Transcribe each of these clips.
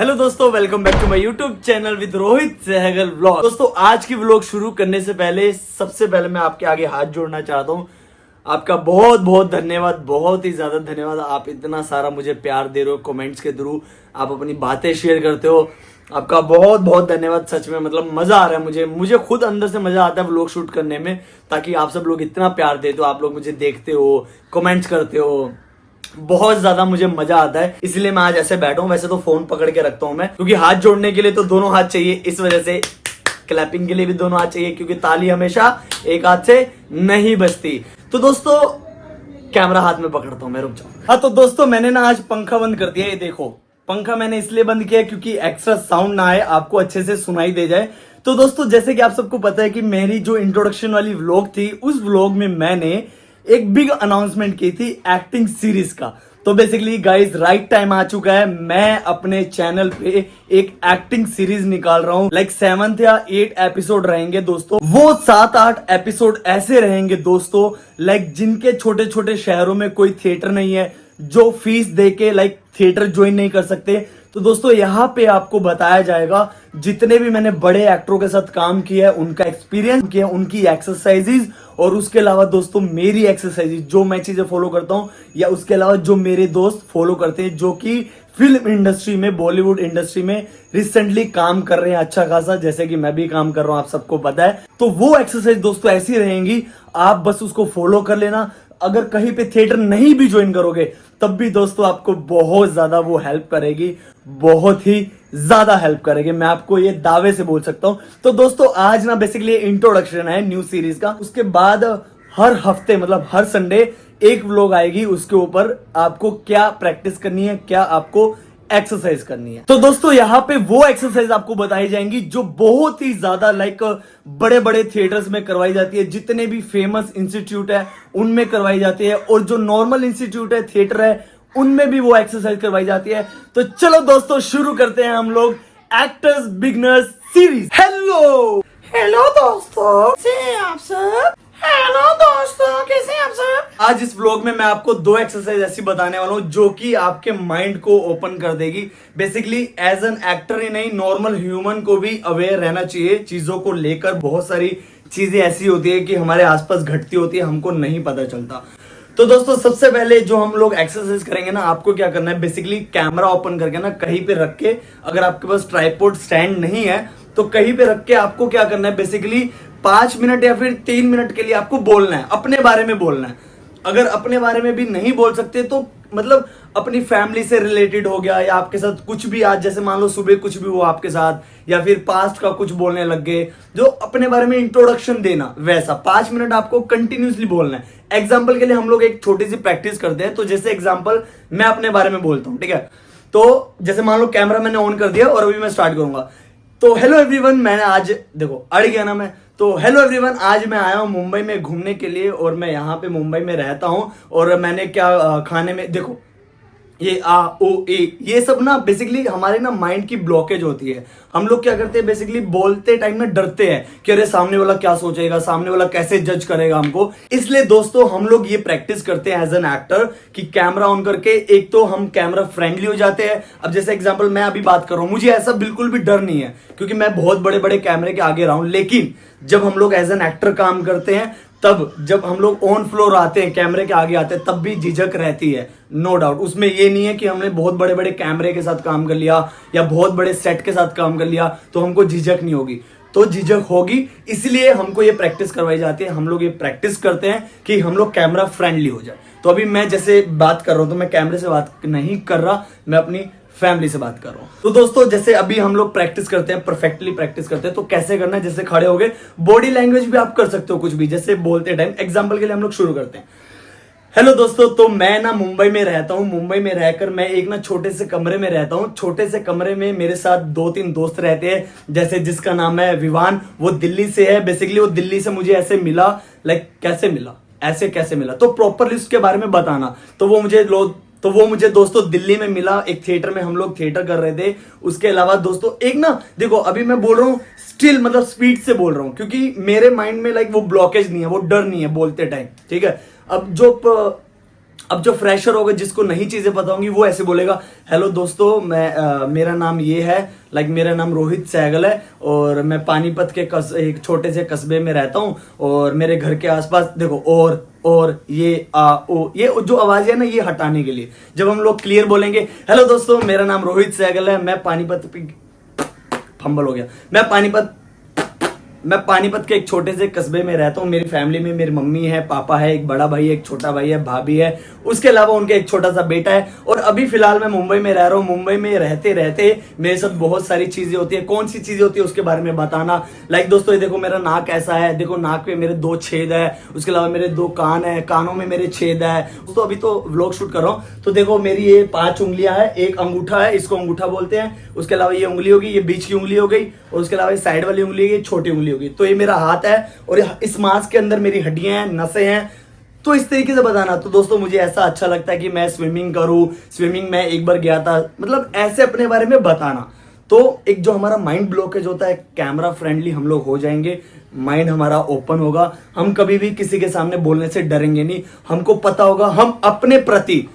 Hello दोस्तों, welcome back to my YouTube channel with Rohit Sehgal vlog. दोस्तों, आज की व्लॉग शुरू करने से पहले सबसे पहले मैं आपके आगे हाथ जोड़ना चाहता हूँ। आपका बहुत बहुत धन्यवाद, बहुत ही ज्यादा धन्यवाद। आप इतना सारा मुझे प्यार दे रहे हो कमेंट्स के थ्रू, आप अपनी बातें शेयर करते हो। आपका बहुत बहुत धन्यवाद। सच में मतलब मजा आ रहा है मुझे खुद अंदर से मजा आता है व्लॉग शूट करने में, ताकि आप सब लोग इतना प्यार देते हो, आप लोग मुझे देखते हो, कमेंट्स करते हो, बहुत ज्यादा मुझे मजा आता है। इसलिए मैं आज ऐसे बैठा हूँ। वैसे तो फोन पकड़ के रखता हूँ मैं, क्योंकि हाथ जोड़ने के लिए तो दोनों हाथ चाहिए, इस वजह से क्लैपिंग के लिए भी दोनों हाथ चाहिए, क्योंकि ताली हमेशा एक हाथ से नहीं बजती। तो दोस्तों, कैमरा हाथ में पकड़ता हूँ मैं, रुक जाओ। हाँ तो दोस्तों, मैंने ना आज पंखा बंद कर दिया। ये देखो, पंखा मैंने इसलिए बंद किया क्योंकि एक्स्ट्रा साउंड ना आए, आपको अच्छे से सुनाई दे जाए। तो दोस्तों, जैसे कि आप सबको पता है कि मेरी जो इंट्रोडक्शन वाली व्लॉग थी, उस व्लॉग में मैंने एक बिग अनाउंसमेंट की थी एक्टिंग सीरीज का। तो बेसिकली गाइस, राइट टाइम आ चुका है। मैं अपने चैनल पे एक एक्टिंग सीरीज निकाल रहा हूं। लाइक 7 या 8 एपिसोड रहेंगे दोस्तों। वो 7-8 एपिसोड ऐसे रहेंगे दोस्तों, लाइक जिनके छोटे छोटे शहरों में कोई थिएटर नहीं है, जो फीस दे के लाइक थिएटर ज्वाइन नहीं कर सकते। तो दोस्तों, यहाँ पे आपको बताया जाएगा जितने भी मैंने बड़े एक्टरों के साथ काम किया है, उनका एक्सपीरियंस किया, उनकी एक्सरसाइजेज, और उसके अलावा दोस्तों मेरी एक्सरसाइजेज जो मैं चीजें फॉलो करता हूँ, या उसके अलावा जो मेरे दोस्त फॉलो करते हैं, जो कि फिल्म इंडस्ट्री में, बॉलीवुड इंडस्ट्री में रिसेंटली काम कर रहे हैं अच्छा खासा, जैसे कि मैं भी काम कर रहा हूँ, आप सबको पता है। तो वो एक्सरसाइज दोस्तों ऐसी रहेंगी, आप बस उसको फॉलो कर लेना। अगर कहीं पे थिएटर नहीं भी ज्वाइन करोगे, तब भी दोस्तों आपको बहुत ज्यादा वो हेल्प करेगी, बहुत ही ज्यादा हेल्प करेगी, मैं आपको ये दावे से बोल सकता हूं। तो दोस्तों, आज ना बेसिकली इंट्रोडक्शन है न्यू सीरीज का। उसके बाद हर हफ्ते मतलब हर संडे एक व्लॉग आएगी, उसके ऊपर आपको क्या प्रैक्टिस करनी है, क्या आपको एक्सरसाइज करनी है। तो दोस्तों, यहाँ पे वो एक्सरसाइज आपको बताई जाएंगी जो बहुत ही ज्यादा लाइक बड़े बड़े थिएटर्स में करवाई जाती है, जितने भी फेमस इंस्टीट्यूट है उनमें करवाई जाती है, और जो नॉर्मल इंस्टीट्यूट है, थिएटर है, उनमें भी वो एक्सरसाइज करवाई जाती है। तो चलो दोस्तों, शुरू करते हैं हम लोग एक्टर्स बिगनर्स सीरीज। हेलो दोस्तों, कैसे आप सब? हेलो दोस्तों, कैसे आप सब? आज इस व्लॉग में मैं आपको 2 एक्सरसाइज ऐसी बताने वाला हूँ जो कि आपके माइंड को ओपन कर देगी। बेसिकली एज एन एक्टर ही नहीं, नॉर्मल ह्यूमन को भी अवेयर रहना चाहिए चीजों को लेकर। बहुत सारी चीजें ऐसी होती है कि हमारे आसपास घटती होती है, हमको नहीं पता चलता। तो दोस्तों, सबसे पहले जो हम लोग एक्सरसाइज करेंगे ना, आपको क्या करना है, बेसिकली कैमरा ओपन करके ना कहीं पे रख के, अगर आपके पास ट्राइपॉड स्टैंड नहीं है तो कहीं पे रख के आपको क्या करना है, बेसिकली 5 मिनट या फिर 3 मिनट के लिए आपको बोलना है, अपने बारे में बोलना है। अगर अपने बारे में भी नहीं बोल सकते तो मतलब अपनी फैमिली से रिलेटेड हो गया, या आपके साथ कुछ भी, आज जैसे मान लो सुबह कुछ भी हुआ आपके साथ, या फिर पास्ट का कुछ बोलने लग गए, जो अपने बारे में इंट्रोडक्शन देना, वैसा 5 मिनट आपको कंटिन्यूसली बोलना है। एग्जाम्पल के लिए हम लोग एक छोटी सी प्रैक्टिस करते हैं। तो जैसे एग्जाम्पल मैं अपने बारे में बोलता हूँ, ठीक है? तो जैसे मान लो कैमरा मैंने ऑन कर दिया और अभी मैं स्टार्ट करूंगा। तो हेलो एवरीवन, मैंने आज देखो अड़ गया ना मैं। तो हेलो एवरीवन, आज मैं आया हूँ मुंबई में घूमने के लिए, और मैं यहाँ पे मुंबई में रहता हूँ। और मैंने क्या खाने में, देखो ये आ ओ ए, ये सब ना बेसिकली हमारे ना माइंड की ब्लॉकेज होती है। हम लोग क्या करते हैं, बेसिकली बोलते टाइम में डरते हैं कि अरे सामने वाला क्या सोचेगा, सामने वाला कैसे जज करेगा हमको। इसलिए दोस्तों, हम लोग ये प्रैक्टिस करते हैं एज एन एक्टर कि कैमरा ऑन करके, एक तो हम कैमरा फ्रेंडली हो जाते हैं। अब जैसे एग्जांपल मैं अभी बात कर रहा हूं, मुझे ऐसा बिल्कुल भी डर नहीं है, क्योंकि मैं बहुत बड़े बड़े कैमरे के आगे रहा हूं। लेकिन जब हम लोग एज एन एक्टर काम करते हैं, तब जब हम लोग ऑन फ्लोर आते हैं, कैमरे के आगे आते हैं, तब भी झिझक रहती है, नो डाउट। उसमें ये नहीं है कि हमने बहुत बड़े बड़े कैमरे के साथ काम कर लिया या बहुत बड़े सेट के साथ काम कर लिया तो हमको झिझक नहीं होगी, तो झिझक होगी। इसलिए हमको ये प्रैक्टिस करवाई जाती है। हम लोग ये प्रैक्टिस करते हैं कि हम लोग कैमरा फ्रेंडली हो जाए। तो अभी मैं जैसे बात कर रहा हूं, तो मैं कैमरे से बात नहीं कर रहा, मैं अपनी फैमिली से बात कर रहा हूं। तो दोस्तों, जैसे अभी हम लोग प्रैक्टिस करते हैं, परफेक्टली प्रैक्टिस करते हैं, तो कैसे करना है, जैसे खड़े हो गए, बॉडी लैंग्वेज भी आप कर सकते हो कुछ भी, जैसे बोलते टाइम। एग्जांपल के लिए हम लोग शुरू करते हैं। हेलो दोस्तों, तो मैं ना मुंबई में रहता हूँ। मुंबई में रहकर मैं एक ना छोटे से कमरे में रहता हूँ। छोटे से कमरे में मेरे साथ 2-3 दोस्त रहते हैं, जैसे जिसका नाम है विवान, वो दिल्ली से है। बेसिकली वो दिल्ली से मुझे ऐसे मिला, लाइक कैसे मिला, ऐसे कैसे मिला, तो प्रॉपरली उसके बारे में बताना। तो वो मुझे दोस्तों दिल्ली में मिला, एक थिएटर में हम लोग थिएटर कर रहे थे। उसके अलावा दोस्तों, एक ना देखो, अभी मैं बोल रहा हूँ स्टिल, मतलब स्पीड से बोल रहा हूँ, क्योंकि मेरे माइंड में लाइक वो ब्लॉकेज नहीं है, वो डर नहीं है बोलते टाइम, ठीक है? अब जो अब जो फ्रेशर होगा, जिसको नहीं चीजें पता होंगी, वो ऐसे बोलेगा, हेलो दोस्तों, मैं मेरा नाम ये है, लाइक मेरा नाम रोहित सहगल है और मैं पानीपत के एक छोटे से कस्बे में रहता हूँ और मेरे घर के आसपास देखो, और ये ये जो आवाज है ना, ये हटाने के लिए जब हम लोग क्लियर बोलेंगे, हेलो दोस्तों मेरा नाम रोहित सहगल है, मैं पानीपत, फंबल हो गया, मैं पानीपत के एक छोटे से कस्बे में रहता हूँ। मेरी फैमिली में मेरी मम्मी है, पापा है, एक बड़ा भाई है, एक छोटा भाई है, भाभी है, उसके अलावा उनके एक छोटा सा बेटा है। और अभी फिलहाल मैं मुंबई में रह रहा हूँ। मुंबई में रहते रहते मेरे साथ बहुत सारी चीजें होती है। कौन सी चीजें होती है उसके बारे में बताना। लाइक दोस्तों, ये देखो मेरा नाक ऐसा है, देखो नाक पे मेरे 2 छेद है, उसके अलावा मेरे 2 कान है, कानों में मेरे छेद है। तो अभी तो व्लॉग शूट कर रहा हूँ, तो देखो मेरी ये 5 उंगलियां है, एक अंगूठा है, इसको अंगूठा बोलते हैं, उसके अलावा ये उंगली होगी, ये बीच की उंगली हो गई, और उसके अलावा ये साइड वाली उंगली है, ये छोटी उंगली होगी। तो ये मेरा हाथ है और इस मांस के अंदर मेरी हड्डियां हैं, नसें हैं। तो इस तरीके से बताना। तो दोस्तों मुझे ऐसा अच्छा लगता है कि मैं स्विमिंग करूं, स्विमिंग में एक बार गया था, मतलब ऐसे अपने बारे में बताना। तो एक जो हमारा माइंड ब्लॉकेज होता है, कैमरा फ्रेंडली हम लोग हो जाएंगे, माइंड हमारा ओपन होगा, हम कभी भी किसी के सामने बोलने से डरेंगे नहीं, हमको पता होगा, हम अपने प्रति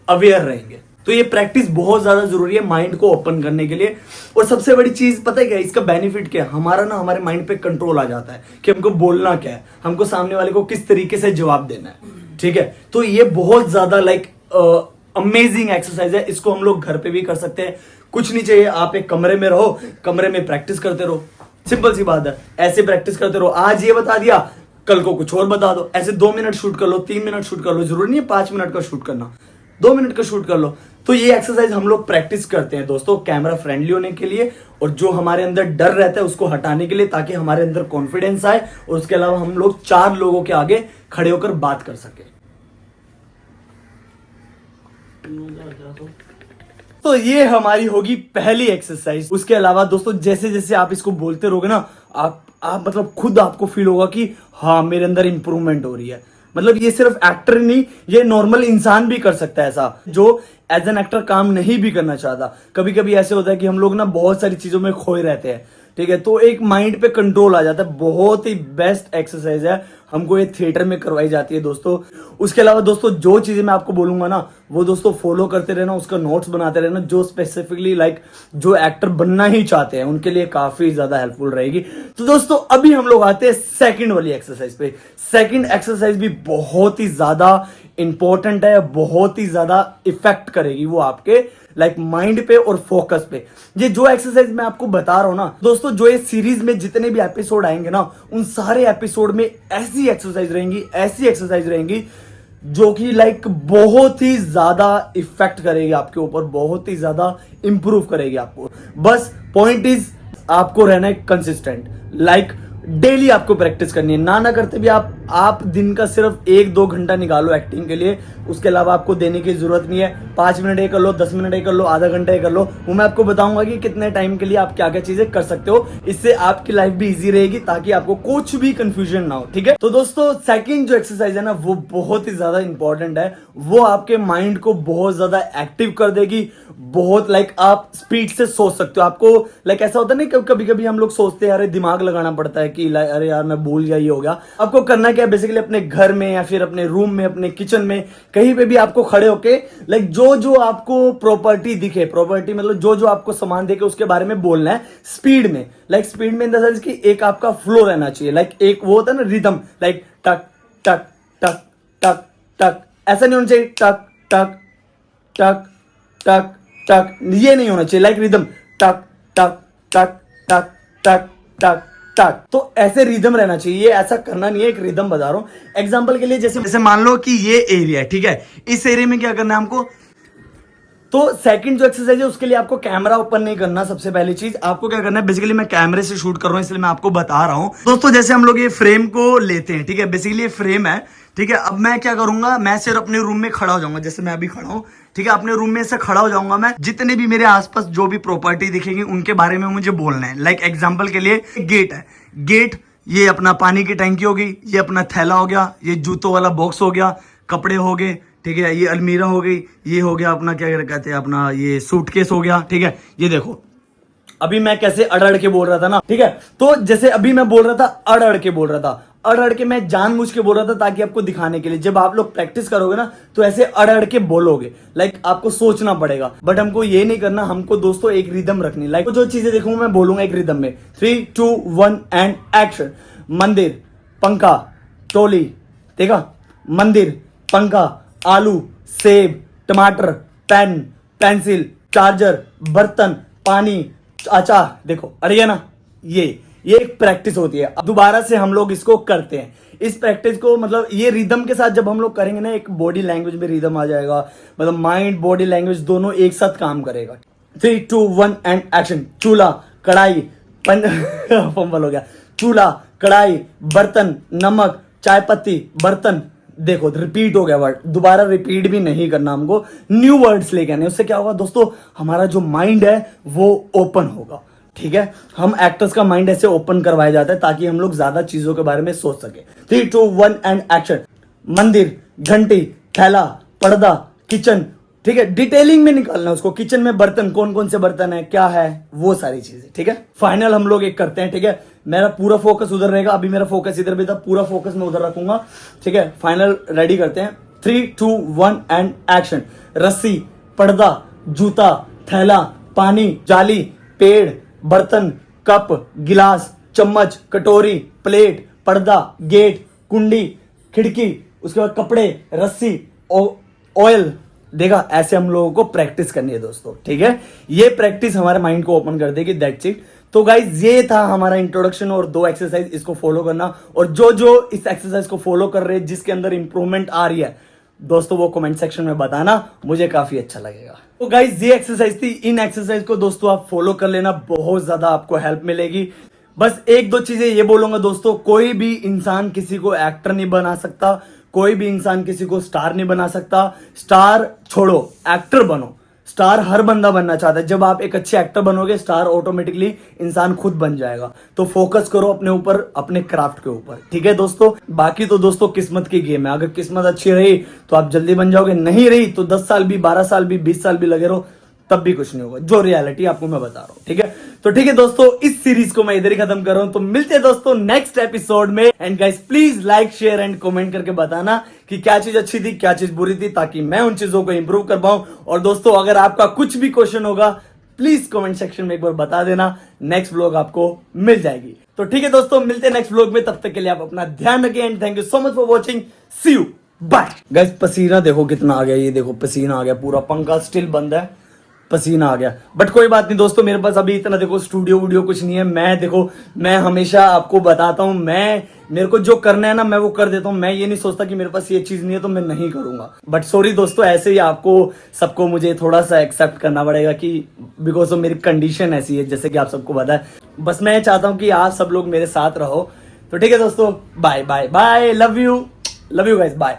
अवेयर रहेंगे। तो ये प्रैक्टिस बहुत ज्यादा जरूरी है माइंड को ओपन करने के लिए। और सबसे बड़ी चीज पता है क्या, इसका बेनिफिट क्या है, हमारा ना हमारे माइंड पे कंट्रोल आ जाता है कि हमको बोलना क्या है, हमको सामने वाले को किस तरीके से जवाब देना है। ठीक है, तो ये बहुत ज्यादा लाइक अमेजिंग एक्सरसाइज है। इसको हम लोग घर पे भी कर सकते हैं। कुछ नहीं चाहिए, आप एक कमरे में रहो, कमरे में प्रैक्टिस करते रहो। सिंपल सी बात है, ऐसे प्रैक्टिस करते रहो। आज ये बता दिया, कल को कुछ और बता दो। ऐसे 2 मिनट शूट कर लो, 3 मिनट शूट कर लो, जरूरी नहीं है 5 मिनट का शूट करना, 2 मिनट का शूट कर लो। तो ये एक्सरसाइज हम लोग प्रैक्टिस करते हैं दोस्तों, कैमरा फ्रेंडली होने के लिए और जो हमारे अंदर डर रहता है उसको हटाने के लिए, ताकि हमारे अंदर कॉन्फिडेंस आए और उसके अलावा हम लोग 4 लोगों के आगे खड़े होकर बात कर सके। तो ये हमारी होगी पहली एक्सरसाइज। उसके अलावा दोस्तों जैसे जैसे आप इसको बोलते रहोगे ना, आप मतलब खुद आपको फील होगा कि हाँ मेरे अंदर इंप्रूवमेंट हो रही है। मतलब ये सिर्फ एक्टर नहीं, ये नॉर्मल इंसान भी कर सकता है ऐसा, जो एज एन एक्टर काम नहीं भी करना चाहता। कभी कभी ऐसे होता है कि हम लोग ना बहुत सारी चीजों में खोए रहते हैं। ठीक है, तो एक माइंड पे कंट्रोल आ जाता है। बहुत ही बेस्ट एक्सरसाइज है, हमको ये थिएटर में करवाई जाती है दोस्तों। उसके अलावा दोस्तों जो चीजें मैं आपको बोलूंगा ना, वो दोस्तों फॉलो करते रहना, उसका नोट्स बनाते रहना, जो स्पेसिफिकली लाइक जो एक्टर बनना ही चाहते हैं उनके लिए काफी ज्यादा हेल्पफुल रहेगी। तो दोस्तों अभी हम लोग आते हैं सेकंड वाली एक्सरसाइज पे। सेकंड एक्सरसाइज भी बहुत ही ज्यादा इंपॉर्टेंट है, बहुत ही ज्यादा इफेक्ट करेगी वो आपके लाइक माइंड पे और फोकस पे। ये जो एक्सरसाइज मैं आपको बता रहा हूं ना दोस्तों, जो ये सीरीज में जितने भी एपिसोड आएंगे ना, उन सारे एपिसोड में ऐसी एक्सरसाइज रहेंगी जो कि लाइक बहुत ही ज्यादा इफेक्ट करेगी आपके ऊपर, बहुत ही ज्यादा इंप्रूव करेगी आपको। बस पॉइंट इज आपको रहना है कंसिस्टेंट, लाइक डेली आपको प्रैक्टिस करनी है। ना करते भी आप दिन का सिर्फ 1-2 घंटा निकालो एक्टिंग के लिए, उसके अलावा आपको देने की जरूरत नहीं है। 5 मिनट ये कर लो, 10 मिनट ये कर लो, आधा घंटा ये कर लो। वो मैं आपको बताऊंगा कि कितने टाइम के लिए आप क्या क्या चीजें कर सकते हो। इससे आपकी लाइफ भी इजी रहेगी, ताकि आपको कुछ भी कंफ्यूजन ना हो। ठीक है, तो दोस्तों सेकंड जो एक्सरसाइज है ना, वो बहुत ही ज्यादा इंपॉर्टेंट है। वो आपके माइंड को बहुत ज्यादा एक्टिव कर देगी। बहुत लाइक आप स्पीड से सोच सकते हो। आपको लाइक ऐसा होता है ना, कभी कभी हम लोग सोचते हैं अरे दिमाग लगाना पड़ता है कि अरे यार मैं भूल गया, ये हो गया। आपको करना क्या है, बेसिकली अपने घर में या फिर अपने रूम में, अपने किचन में, कहीं पे भी आपको खड़े होके लाइक जो आपको प्रॉपर्टी दिखे, प्रॉपर्टी मतलब जो आपको सामान दिखे उसके बारे में बोलना है स्पीड में। लाइक स्पीड में इन द सेंस कि एक आपका फ्लो रहना चाहिए, लाइक एक वो होता है ना रिदम, लाइक टक टक टक टक टक, ऐसा नहीं होना चाहिए टक टक टक टक टक, ये नहीं होना चाहिए। लाइक रिदम टक टक टक टक टक टक टक, तो ऐसे रिदम रहना चाहिए। ये ऐसा करना नहीं है, एक रिदम बता रहा हूं। एग्जांपल के लिए जैसे मान लो कि ये एरिया है, ठीक है, इस एरिया में क्या करना है हमको। तो सेकंड जो एक्सरसाइज है उसके लिए आपको कैमरा ओपन नहीं करना। सबसे पहली चीज आपको क्या करना है, बेसिकली मैं कैमरे से शूट कर रहा हूं इसलिए मैं आपको बता रहा हूं दोस्तों। जैसे हम लोग ये फ्रेम को लेते हैं, ठीक है, बेसिकली ये फ्रेम है, ठीक है। अब मैं क्या करूंगा, मैं सिर्फ अपने रूम में खड़ा हो जाऊंगा, जैसे मैं अभी खड़ा हूं, ठीक है, अपने रूम में से खड़ा हो जाऊंगा। मैं जितने भी मेरे आसपास जो भी प्रॉपर्टी दिखेंगी उनके बारे में मुझे बोलना है। लाइक एग्जांपल के लिए गेट है, गेट ये अपना पानी की टैंकी होगी, ये अपना थैला हो गया, ये जूतों वाला बॉक्स हो गया, कपड़े हो गए, ठीक है, ये अलमीरा हो गई, ये हो गया अपना क्या कहते हैं अपना ये सूटकेस हो गया, ठीक है। ये देखो अभी मैं कैसे अड़ के बोल रहा था ना, ठीक है। तो जैसे अभी मैं बोल रहा था अड़ के बोल रहा था, अड़ अड़ के मैं जानबूझ के बोल रहा था ताकि आपको दिखाने के लिए। जब आप लोग प्रैक्टिस करोगे ना तो ऐसे अड़ अड़ के बोलोगे, लाइक आपको सोचना पड़ेगा। बट हमको ये नहीं करना, हमको दोस्तों एक रिदम रखनी। लाइक जो चीजें देखूंगा मैं बोलूंगा एक रिदम में। 3, 2, 1 एंड एक्शन। मंदिर, पंखा, टोली, देखा, मंदिर, पंखा, आलू, सेब, टमाटर, पेन, पेंसिल, चार्जर, बर्तन, पानी, अचार, देखो अरे ये ना, ये एक प्रैक्टिस होती है। अब दोबारा से हम लोग इसको करते हैं। इस प्रैक्टिस को मतलब ये रिदम के साथ जब हम लोग करेंगे ना, एक बॉडी लैंग्वेज में रिदम आ जाएगा, मतलब माइंड बॉडी लैंग्वेज दोनों एक साथ काम करेगा। 3, 2, 1 एंड एक्शन। चूल्हा, कढ़ाई, फंबल हो गया। चूल्हा, कढ़ाई, बर्तन, नमक, चाय पत्ती, बर्तन, देखो रिपीट हो गया वर्ड, दोबारा रिपीट भी नहीं करना, हमको न्यू वर्ड्स लेके आने। उससे क्या होगा दोस्तों, हमारा जो माइंड है वो ओपन होगा। ठीक है, हम एक्टर्स का माइंड ऐसे ओपन करवाया जाता है ताकि हम लोग ज्यादा चीजों के बारे में सोच सके। 3, 2, 1 एंड एक्शन। मंदिर, घंटी, थैला, पर्दा, किचन, ठीक है, डिटेलिंग में निकालना उसको। किचन में बर्तन, कौन कौन से बर्तन है, क्या है, वो सारी चीजें। ठीक है, फाइनल हम लोग एक करते हैं। ठीक है, मेरा पूरा फोकस उधर रहेगा, अभी मेरा फोकस इधर भी था, पूरा फोकस मैं उधर रखूंगा। ठीक है, फाइनल रेडी करते हैं। 3, 2, 1 एंड एक्शन। रस्सी, पर्दा, जूता, थैला, पानी, जाली, पेड़, बर्तन, कप, गिलास, चम्मच, कटोरी, प्लेट, पर्दा, गेट, कुंडी, खिड़की, उसके बाद कपड़े, रस्सी, ऑयल। देखा, ऐसे हम लोगों को प्रैक्टिस करनी है दोस्तों। ठीक है, ये प्रैक्टिस हमारे माइंड को ओपन कर देगी, दैट्स इट। तो गाइज ये था हमारा इंट्रोडक्शन और 2 एक्सरसाइज, इसको फॉलो करना। और जो जो इस एक्सरसाइज को फॉलो कर रहे हैं, जिसके अंदर इंप्रूवमेंट आ रही है दोस्तों, वो कमेंट सेक्शन में बताना, मुझे काफी अच्छा लगेगा। तो गाइज ये एक्सरसाइज थी, इन एक्सरसाइज को दोस्तों आप फॉलो कर लेना, बहुत ज्यादा आपको हेल्प मिलेगी। बस 1-2 चीजें ये बोलूंगा दोस्तों, कोई भी इंसान किसी को एक्टर नहीं बना सकता, कोई भी इंसान किसी को स्टार नहीं बना सकता। स्टार छोड़ो, एक्टर बनो। स्टार हर बंदा बनना चाहता है। जब आप एक अच्छे एक्टर बनोगे, स्टार ऑटोमेटिकली इंसान खुद बन जाएगा। तो फोकस करो अपने ऊपर, अपने क्राफ्ट के ऊपर। ठीक है दोस्तों, बाकी तो दोस्तों किस्मत की गेम है। अगर किस्मत अच्छी रही तो आप जल्दी बन जाओगे, नहीं रही तो 10 साल भी, 12 साल भी, 20 साल भी लगे रहो, तब भी कुछ नहीं होगा। जो रियलिटी आपको मैं बता रहा हूं। ठीक है, तो ठीक है दोस्तों, इस सीरीज को मैं इधर ही खत्म कर रहा हूं। तो मिलते हैं दोस्तों नेक्स्ट एपिसोड में। And guys please like, share and comment करके बताना कि क्या चीज अच्छी थी, क्या चीज बुरी थी, ताकि मैं उन चीजों को इंप्रूव कर पाऊं। और दोस्तों अगर आपका कुछ भी क्वेश्चन होगा, प्लीज कमेंट सेक्शन में एक बार बता देना, नेक्स्ट व्लॉग आपको मिल जाएगी। तो ठीक है दोस्तों, मिलते हैं नेक्स्ट व्लॉग में, तब तक के लिए आप अपना ध्यान रखें and thank you so much for watching. See you, bye. Guys पसीना देखो कितना आ गया, ये देखो पसीना आ गया, पूरा पंखा स्टिल बंद है, पसीना आ गया। बट कोई बात नहीं दोस्तों, मेरे पास अभी इतना देखो स्टूडियो वूडियो कुछ नहीं है। मैं देखो, मैं हमेशा आपको बताता हूं, मेरे को जो करना है ना मैं वो कर देता हूं। मैं ये नहीं सोचता कि मेरे पास ये चीज नहीं है तो मैं नहीं करूंगा। बट सॉरी दोस्तों, ऐसे ही आपको सबको मुझे थोड़ा सा एक्सेप्ट करना पड़ेगा कि बिकॉज ऑफ मेरी कंडीशन ऐसी है, जैसे कि आप सबको पता है। बस मैं चाहता हूं कि आप सब लोग मेरे साथ रहो। तो ठीक है दोस्तों, bye bye bye, love you guys, bye.